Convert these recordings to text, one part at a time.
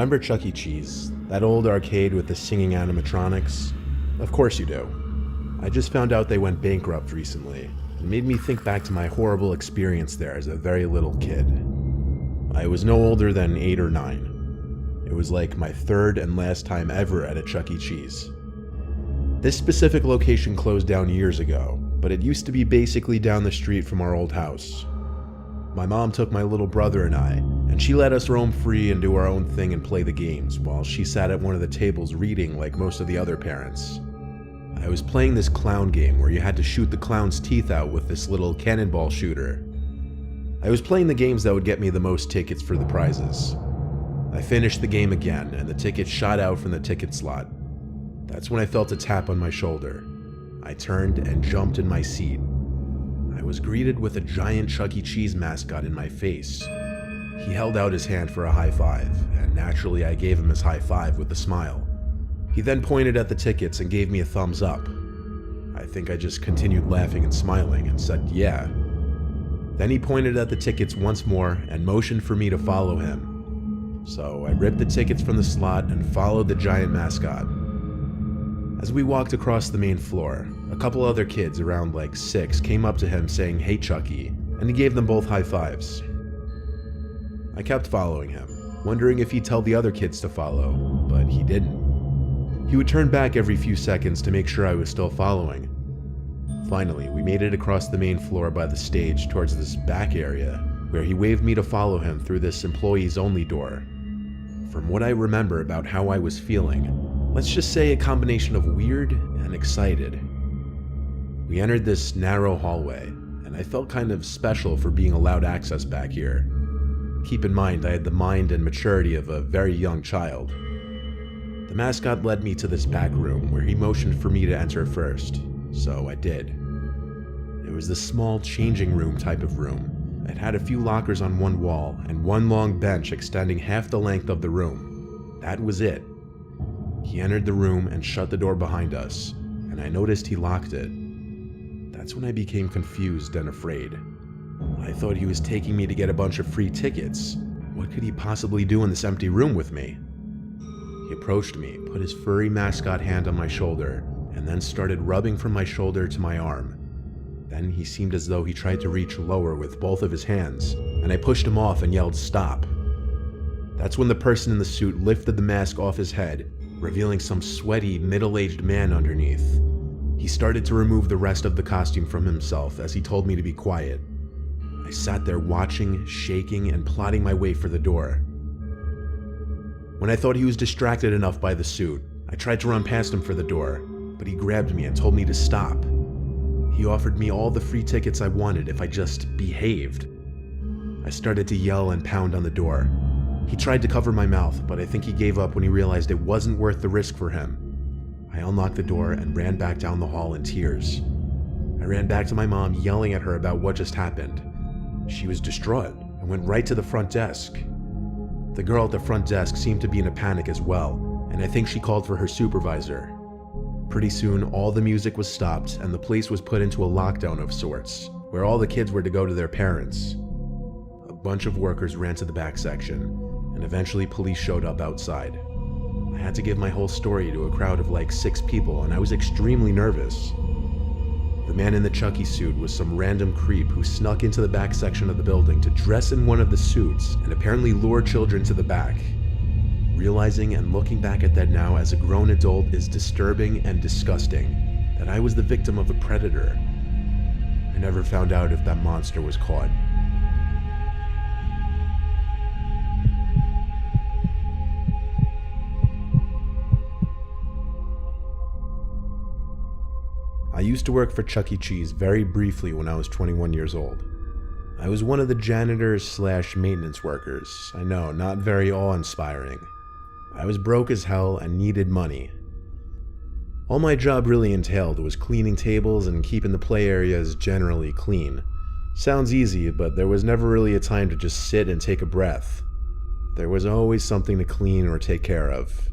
Remember Chuck E. Cheese? That old arcade with the singing animatronics? Of course you do. I just found out they went bankrupt recently. It made me think back to my horrible experience there as a very little kid. I was no older than 8 or 9. It was like my third and last time ever at a Chuck E. Cheese. This specific location closed down years ago, but it used to be basically down the street from our old house. My mom took my little brother and I, and she let us roam free and do our own thing and play the games, while she sat at one of the tables reading like most of the other parents. I was playing this clown game where you had to shoot the clown's teeth out with this little cannonball shooter. I was playing the games that would get me the most tickets for the prizes. I finished the game again, and the tickets shot out from the ticket slot. That's when I felt a tap on my shoulder. I turned and jumped in my seat. I was greeted with a giant Chuck E. Cheese mascot in my face. He held out his hand for a high five, and naturally I gave him his high five with a smile. He then pointed at the tickets and gave me a thumbs up. I think I just continued laughing and smiling and said, yeah. Then he pointed at the tickets once more and motioned for me to follow him. So I ripped the tickets from the slot and followed the giant mascot. As we walked across the main floor, a couple other kids around like 6 came up to him saying, "Hey Chucky," and he gave them both high fives. I kept following him, wondering if he'd tell the other kids to follow, but he didn't. He would turn back every few seconds to make sure I was still following. Finally, we made it across the main floor by the stage towards this back area, where he waved me to follow him through this employees only door. From what I remember about how I was feeling, let's just say a combination of weird and excited. We entered this narrow hallway, and I felt kind of special for being allowed access back here. Keep in mind, I had the mind and maturity of a very young child. The mascot led me to this back room where he motioned for me to enter first, so I did. It was this small changing room type of room. It had a few lockers on one wall and one long bench extending half the length of the room. That was it. He entered the room and shut the door behind us, and I noticed he locked it. That's when I became confused and afraid. I thought he was taking me to get a bunch of free tickets. What could he possibly do in this empty room with me? He approached me, put his furry mascot hand on my shoulder, and then started rubbing from my shoulder to my arm. Then he seemed as though he tried to reach lower with both of his hands, and I pushed him off and yelled, "Stop." That's when the person in the suit lifted the mask off his head, revealing some sweaty, middle-aged man underneath. He started to remove the rest of the costume from himself as he told me to be quiet. I sat there watching, shaking, and plotting my way for the door. When I thought he was distracted enough by the suit, I tried to run past him for the door, but he grabbed me and told me to stop. He offered me all the free tickets I wanted if I just behaved. I started to yell and pound on the door. He tried to cover my mouth, but I think he gave up when he realized it wasn't worth the risk for him. I unlocked the door and ran back down the hall in tears. I ran back to my mom, yelling at her about what just happened. She was distraught and went right to the front desk. The girl at the front desk seemed to be in a panic as well, and I think she called for her supervisor. Pretty soon, all the music was stopped and the place was put into a lockdown of sorts, where all the kids were to go to their parents. A bunch of workers ran to the back section, and eventually police showed up outside. I had to give my whole story to a crowd of like 6 people, and I was extremely nervous. The man in the Chucky suit was some random creep who snuck into the back section of the building to dress in one of the suits and apparently lure children to the back. Realizing and looking back at that now as a grown adult is disturbing and disgusting, that I was the victim of a predator. I never found out if that monster was caught. I used to work for Chuck E. Cheese very briefly when I was 21 years old. I was one of the janitors/maintenance workers. I know, not very awe-inspiring. I was broke as hell and needed money. All my job really entailed was cleaning tables and keeping the play areas generally clean. Sounds easy, but there was never really a time to just sit and take a breath. There was always something to clean or take care of.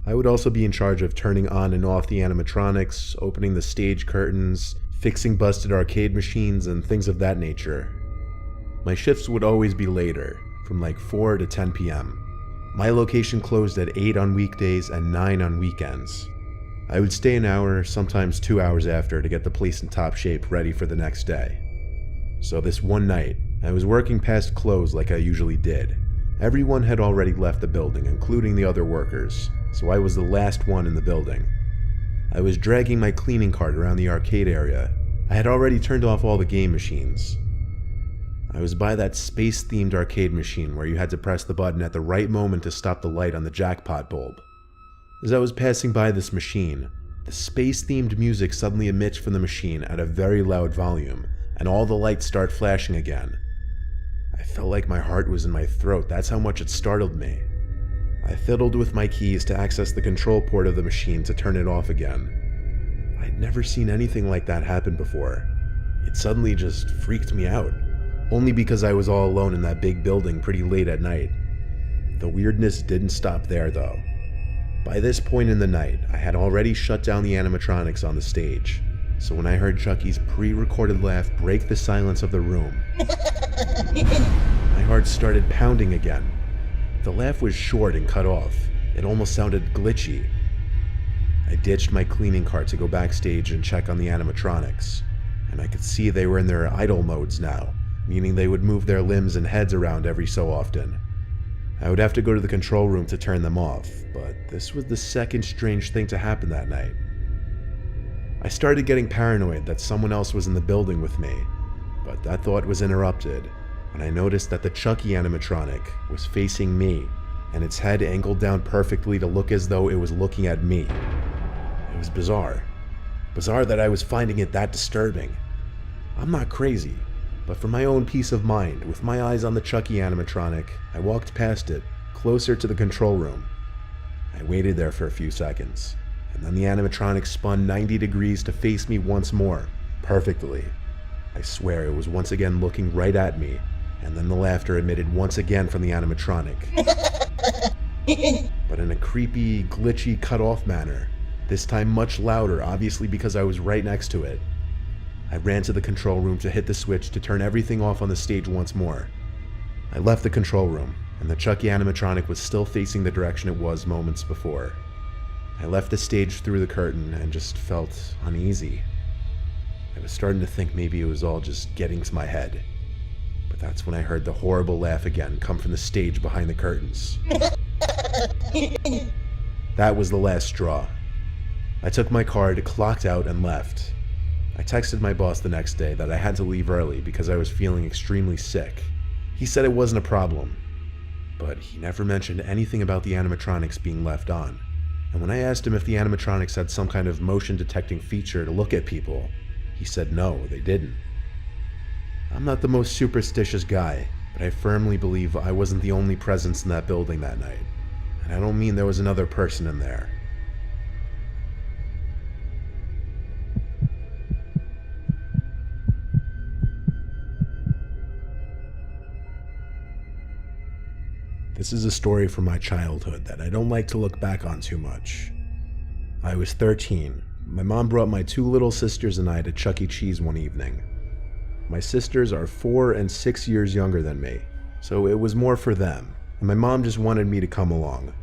I would also be in charge of turning on and off the animatronics, opening the stage curtains, fixing busted arcade machines, and things of that nature. My shifts would always be later, from like 4 to 10 p.m. My location closed at 8 on weekdays and 9 on weekends. I would stay an hour, sometimes 2 hours after to get the place in top shape ready for the next day. So this one night, I was working past close like I usually did. Everyone had already left the building, including the other workers, so I was the last one in the building. I was dragging my cleaning cart around the arcade area. I had already turned off all the game machines. I was by that space-themed arcade machine where you had to press the button at the right moment to stop the light on the jackpot bulb. As I was passing by this machine, the space-themed music suddenly emits from the machine at a very loud volume, and all the lights start flashing again. I felt like my heart was in my throat, that's how much it startled me. I fiddled with my keys to access the control port of the machine to turn it off again. I'd never seen anything like that happen before. It suddenly just freaked me out, only because I was all alone in that big building pretty late at night. The weirdness didn't stop there though. By this point in the night, I had already shut down the animatronics on the stage, so when I heard Chucky's pre-recorded laugh break the silence of the room, my heart started pounding again. The laugh was short and cut off. It almost sounded glitchy. I ditched my cleaning cart to go backstage and check on the animatronics, and I could see they were in their idle modes now, meaning they would move their limbs and heads around every so often. I would have to go to the control room to turn them off, but this was the second strange thing to happen that night. I started getting paranoid that someone else was in the building with me, but that thought was interrupted when I noticed that the Chucky animatronic was facing me, and its head angled down perfectly to look as though it was looking at me. It was bizarre. Bizarre that I was finding it that disturbing. I'm not crazy, but for my own peace of mind, with my eyes on the Chucky animatronic, I walked past it, closer to the control room. I waited there for a few seconds, and then the animatronic spun 90 degrees to face me once more, perfectly. I swear it was once again looking right at me, and then the laughter emitted once again from the animatronic. But in a creepy, glitchy, cut-off manner, this time much louder, obviously because I was right next to it. I ran to the control room to hit the switch to turn everything off on the stage once more. I left the control room, and the Chucky animatronic was still facing the direction it was moments before. I left the stage through the curtain and just felt uneasy. I was starting to think maybe it was all just getting to my head. But that's when I heard the horrible laugh again come from the stage behind the curtains. That was the last straw. I took my card, clocked out, and left. I texted my boss the next day that I had to leave early because I was feeling extremely sick. He said it wasn't a problem, but he never mentioned anything about the animatronics being left on. And when I asked him if the animatronics had some kind of motion detecting feature to look at people, he said no, they didn't. I'm not the most superstitious guy, but I firmly believe I wasn't the only presence in that building that night. And I don't mean there was another person in there. This is a story from my childhood that I don't like to look back on too much. I was 13. My mom brought my two little sisters and I to Chuck E. Cheese one evening. My sisters are 4 and 6 years younger than me, so it was more for them, and my mom just wanted me to come along.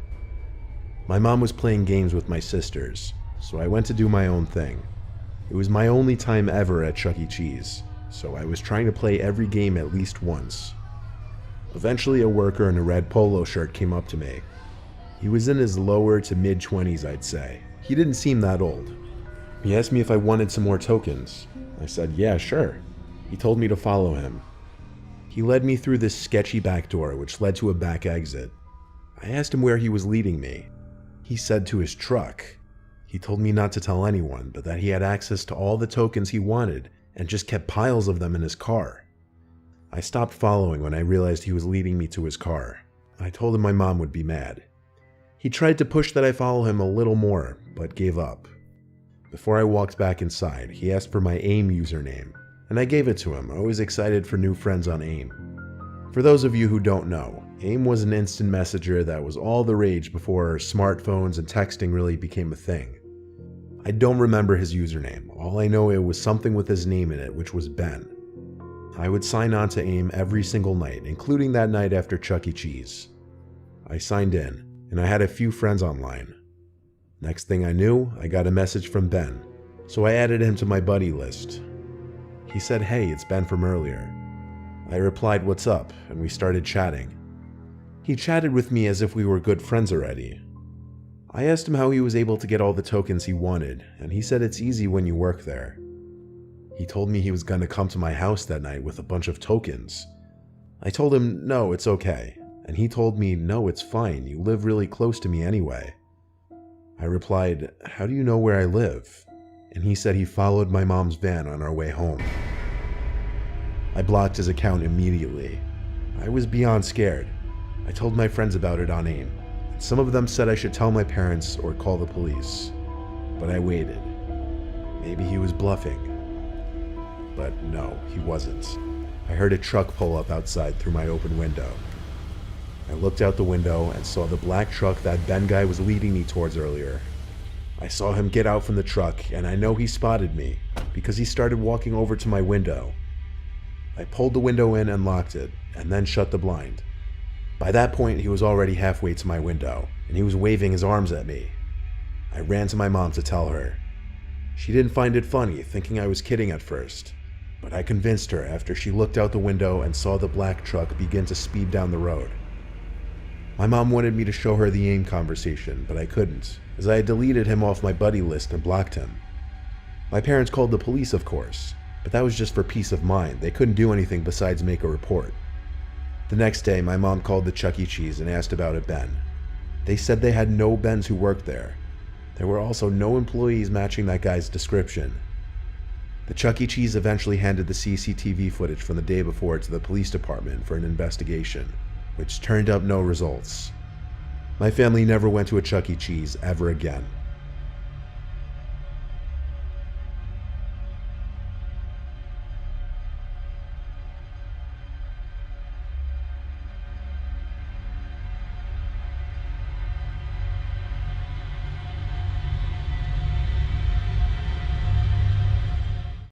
My mom was playing games with my sisters, so I went to do my own thing. It was my only time ever at Chuck E. Cheese, so I was trying to play every game at least once. Eventually, a worker in a red polo shirt came up to me. He was in his lower to mid-20s, I'd say. He didn't seem that old. He asked me if I wanted some more tokens. I said, yeah, sure. He told me to follow him. He led me through this sketchy back door, which led to a back exit. I asked him where he was leading me. He said to his truck. He told me not to tell anyone, but that he had access to all the tokens he wanted and just kept piles of them in his car. I stopped following when I realized he was leading me to his car. I told him my mom would be mad. He tried to push that I follow him a little more, but gave up. Before I walked back inside, he asked for my AIM username, and I gave it to him, always excited for new friends on AIM. For those of you who don't know, AIM was an instant messenger that was all the rage before smartphones and texting really became a thing. I don't remember his username, all I know it was something with his name in it, which was Ben. I would sign on to AIM every single night, including that night after Chuck E. Cheese. I signed in, and I had a few friends online. Next thing I knew, I got a message from Ben, so I added him to my buddy list. He said, "Hey, it's Ben from earlier." I replied, "What's up?" and we started chatting. He chatted with me as if we were good friends already. I asked him how he was able to get all the tokens he wanted, and he said it's easy when you work there. He told me he was going to come to my house that night with a bunch of tokens. I told him, no, it's okay, and he told me, no, it's fine, you live really close to me anyway. I replied, "How do you know where I live?" And he said he followed my mom's van on our way home. I blocked his account immediately. I was beyond scared. I told my friends about it on AIM. Some of them said I should tell my parents or call the police. But I waited. Maybe he was bluffing. But no, he wasn't. I heard a truck pull up outside through my open window. I looked out the window and saw the black truck that Ben guy was leading me towards earlier. I saw him get out from the truck, and I know he spotted me because he started walking over to my window. I pulled the window in and locked it, and then shut the blind. By that point, he was already halfway to my window, and he was waving his arms at me. I ran to my mom to tell her. She didn't find it funny, thinking I was kidding at first, but I convinced her after she looked out the window and saw the black truck begin to speed down the road. My mom wanted me to show her the AIM conversation, but I couldn't, as I had deleted him off my buddy list and blocked him. My parents called the police, of course, but that was just for peace of mind. They couldn't do anything besides make a report. The next day, my mom called the Chuck E. Cheese and asked about a Ben. They said they had no Bens who worked there. There were also no employees matching that guy's description. The Chuck E. Cheese eventually handed the CCTV footage from the day before to the police department for an investigation, which turned up no results. My family never went to a Chuck E. Cheese ever again.